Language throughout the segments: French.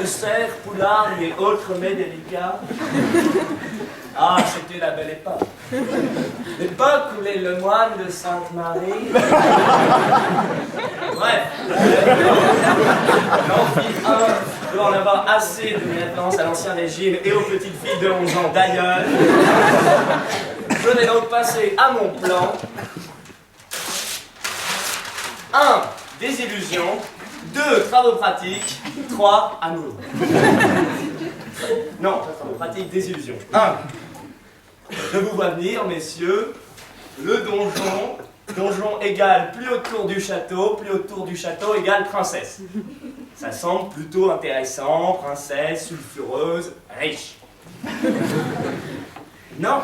de cerfs, poulards et autres mets délicats. Ah, c'était la belle époque. L'époque où les lemoines de Sainte-Marie... Bref, l'amphi 1 doit en avoir assez de maintenance à l'Ancien Régime et aux petites filles de 11 ans d'ailleurs. Je vais donc passer à mon plan. 1. Désillusion. 2. Travaux pratiques. 3. Amour. Non, pas travaux pratiques, désillusion. 1. Je vous vois venir, messieurs. Le donjon. Donjon égale plus autour du château égale princesse. Ça semble plutôt intéressant, princesse, sulfureuse, riche. Non.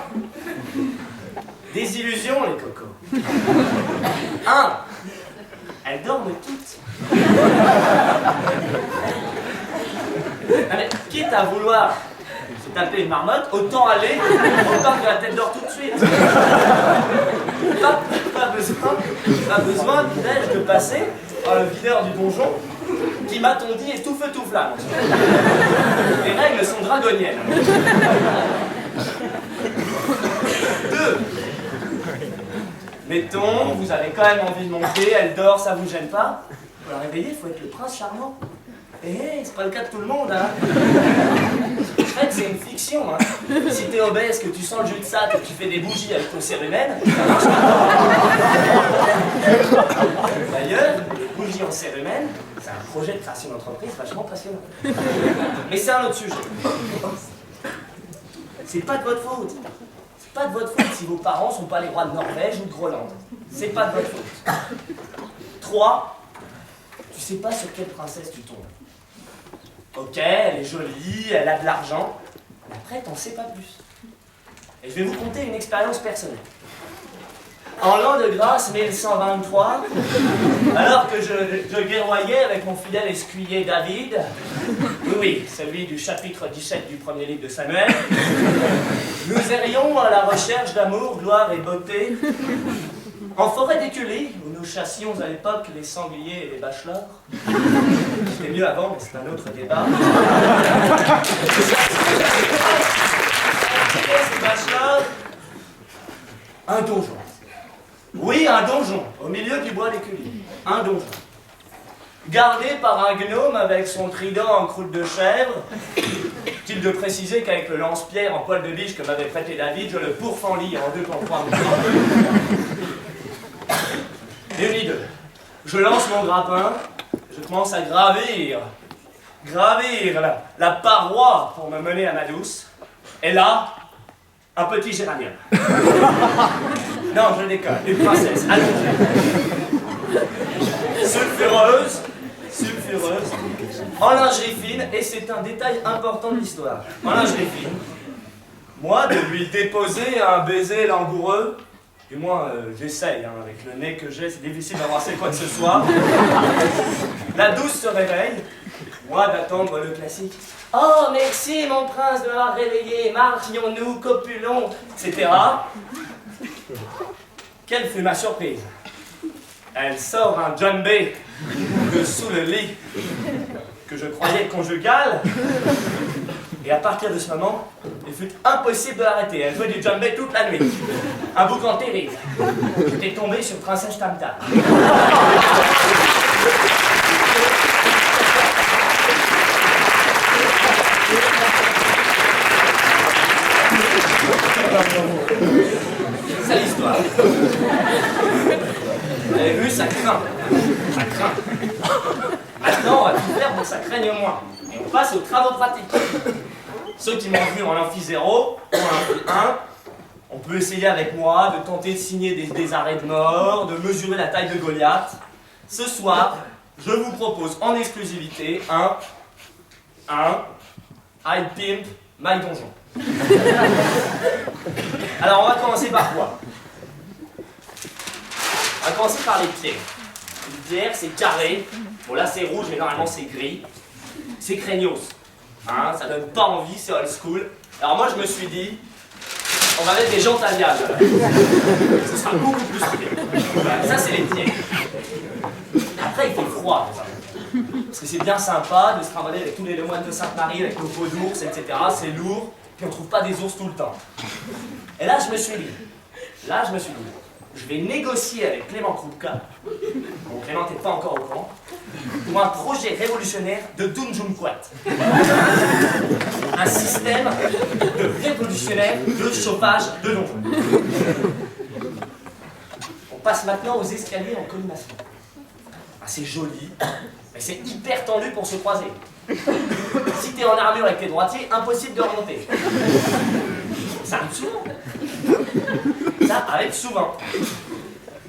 Désillusion, les cocos. 1. Elles dorment toutes. Mais, quitte à vouloir se taper une marmotte, autant aller, autant que la tête dort tout de suite. Pas besoin de passer par le videur du donjon qui, m'a-t-on dit, est tout feu tout flamme. Les règles sont dragoniennes. 2. Mettons, vous avez quand même envie de monter, elle dort, ça vous gêne pas. Pour la réveiller, il faut être le prince charmant. Eh, c'est pas le cas de tout le monde, hein. Fred, c'est une fiction, hein. Si t'es obèse, que tu sens le jus de sac et que tu fais des bougies avec ton cérumen, ça marche pas. D'ailleurs, les bougies en cérumen, c'est un projet de création d'entreprise vachement passionnant. Mais c'est un autre sujet. C'est pas de votre faute. C'est pas de votre faute si vos parents sont pas les rois de Norvège ou de Groenland. C'est pas de votre faute. 3. Tu sais pas sur quelle princesse tu tombes. Ok, elle est jolie, elle a de l'argent, mais après t'en sais pas plus. Et je vais vous conter une expérience personnelle. En l'an de grâce 1123, alors que je guerroyais avec mon fidèle escuyer David, oui, celui du chapitre 17 du premier livre de Samuel, nous errions à la recherche d'amour, gloire et beauté, en forêt d'Écully, où nous chassions à l'époque les sangliers et les bachelors. C'était mieux avant, mais c'est un autre débat. Ces bachelors, un donjon. Oui, un donjon, au milieu du bois d'Écully. Un donjon. Gardé par un gnome avec son trident en croûte de chèvre. Utile de préciser qu'avec le lance-pierre en poil de biche que m'avait prêté David, je le pourfendis en 2 pour 3 minutes. Et ni deux. Je lance mon grappin, je commence à gravir la paroi pour me mener à ma douce. Et là, un petit géranium. Non, je déconne, une princesse, allongée. Sulfureuse, en lingerie fine, et c'est un détail important de l'histoire. En lingerie fine, moi, de lui déposer un baiser langoureux. Du moins, j'essaye, hein, avec le nez que j'ai, c'est difficile d'avancer quoi que ce soit. La douce se réveille, moi d'attendre le classique. Oh, merci mon prince de m'avoir réveillé, marions-nous, copulons, etc. Quelle fut ma surprise? Elle sort un djembé de sous le lit, que je croyais conjugal. Et à partir de ce moment, il fut impossible de l'arrêter. Elle jouait du djembé toute la nuit. Un boucan terrible. J'étais tombé sur Princesse Tam Tam. C'est l'histoire. Vous avez vu, ça craint. Ça craint. Maintenant, on va tout faire pour que ça craigne moins. Et on passe aux travaux pratiques. Ceux qui m'ont vu en amphi 0 ou en amphi 1, on peut essayer avec moi de tenter de signer des arrêts de mort, de mesurer la taille de Goliath. Ce soir, je vous propose en exclusivité un I Pimp My Donjon. Alors on va commencer par quoi? On va commencer par les pierres. Une pierre, c'est carré. Bon là c'est rouge, mais normalement c'est gris. C'est craignos. Hein, ça donne pas envie, c'est old school. Alors moi je me suis dit, on va mettre des jantes à liage. Ce sera beaucoup plus stylé. Voilà, ça c'est les pierres. Après il fait froid. Parce que c'est bien sympa de se trimballer avec tous les moines de Sainte-Marie, avec nos peaux d'ours, etc. C'est lourd, puis on trouve pas des ours tout le temps. Et là, je me suis dit, je vais négocier avec Clément Krupka, bon, Clément n'est pas encore au courant, pour un projet révolutionnaire de Dunjumquat. Un système révolutionnaire de chauffage de donjon. On passe maintenant aux escaliers en colimaçon. Ah, c'est joli, mais c'est hyper tendu pour se croiser. Si t'es en armure avec tes droitiers, impossible de remonter. Ça arrive souvent. Ça arrive souvent.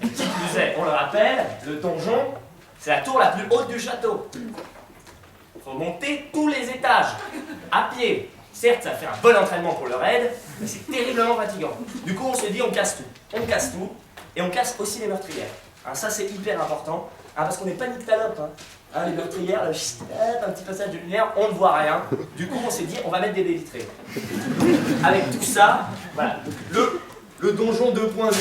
Qui plus est, on le rappelle, le donjon, c'est la tour la plus haute du château. Il faut monter tous les étages, à pied. Certes, ça fait un bon entraînement pour le raid, mais c'est terriblement fatigant. Du coup, on se dit, on casse tout. On casse tout, et on casse aussi les meurtrières. Hein, ça, c'est hyper important, hein, parce qu'on n'est pas nyctalope. Hein, les meurtrières, un petit passage de lumière, on ne voit rien. Du coup, on s'est dit, on va mettre des baies vitrées. Avec tout ça, voilà, le donjon 2.0,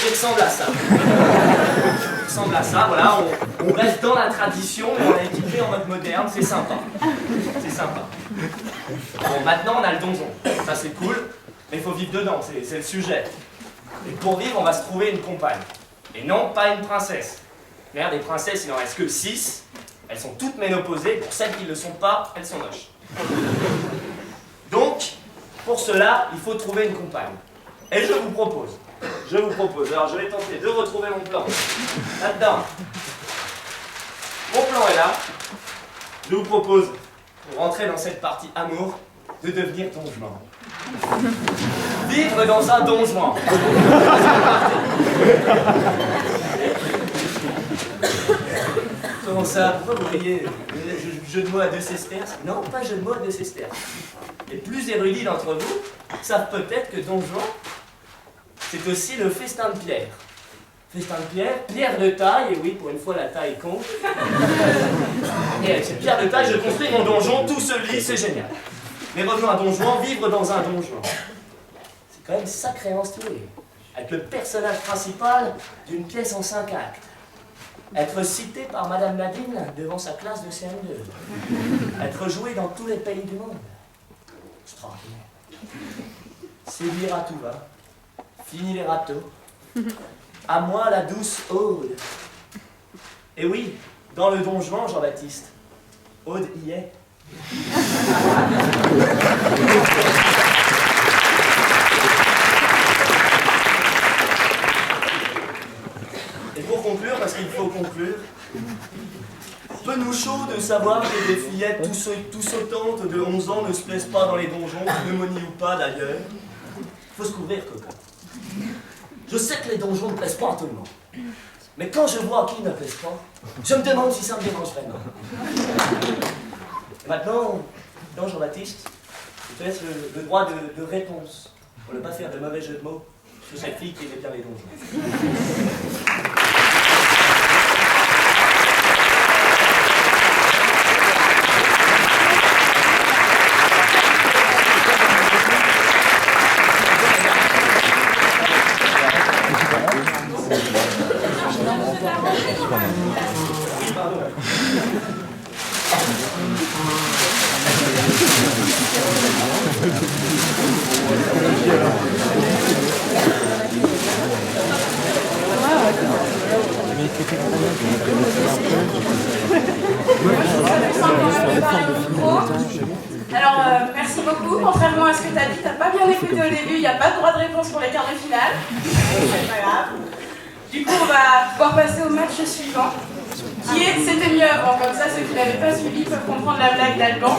il ressemble à ça. Il ressemble à ça, voilà, on reste dans la tradition, mais on l'a équipé en mode moderne, c'est sympa. C'est sympa. Bon, maintenant, on a le donjon. Ça, c'est cool, mais il faut vivre dedans, c'est le sujet. Et pour vivre, on va se trouver une compagne. Et non, pas une princesse. Merde, des princesses, il n'en reste que 6. Elles sont toutes ménopausées. Pour celles qui ne le sont pas, elles sont moches. Donc, pour cela, il faut trouver une compagne. Et je vous propose, alors je vais tenter de retrouver mon plan. Là-dedans, mon plan est là. Je vous propose, pour rentrer dans cette partie amour, de devenir donjon. Vivre dans un donjon. Comment ça? Pourquoi vous riez? Jeu de mots à 2 sesterces? Non, pas jeu de mots à 2 sesterces. Les plus érudits d'entre vous savent peut-être que donjon, c'est aussi le festin de pierre. Festin de pierre, pierre de taille, et oui, pour une fois la taille compte. Et avec cette pierre de taille, je construis mon donjon, tout se lit, c'est génial. Mais revenons à donjon, vivre dans un donjon. C'est quand même sacrément stylé. Avec le personnage principal d'une pièce en 5 actes. Être cité par Madame Nadine devant sa classe de CM2. Être joué dans tous les pays du monde. Extraordinaire. Séduire à tout va. Fini les râteaux. À moi la douce Aude. Et oui, dans le donjon, Jean-Baptiste, Aude y est. Et pour conclure, parce qu'il faut conclure, peu nous chaud de savoir que des fillettes tout sautantes de 11 ans ne se plaisent pas dans les donjons, pneumonie ou pas d'ailleurs. Faut se couvrir, coco. Je sais que les donjons ne plaisent pas à tout le monde. Mais quand je vois qui ne plaisent pas, je me demande si ça me dérange vraiment. Et maintenant, Jean-Baptiste, je te laisse le droit de réponse, pour ne pas faire de mauvais jeux de mots sur cette fille qui aimait bien les donjons. Alors, merci beaucoup. Contrairement à ce que tu as dit, tu n'as pas bien écouté au début, il n'y a pas de droit de réponse pour les quarts de finale. C'est pas grave. Du coup, on va pouvoir passer au match suivant, qui est C'était mieux avant. Comme ça, ceux qui n'avaient pas suivi peuvent comprendre la blague d'Alban.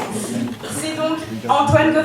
C'est donc Antoine Goffin.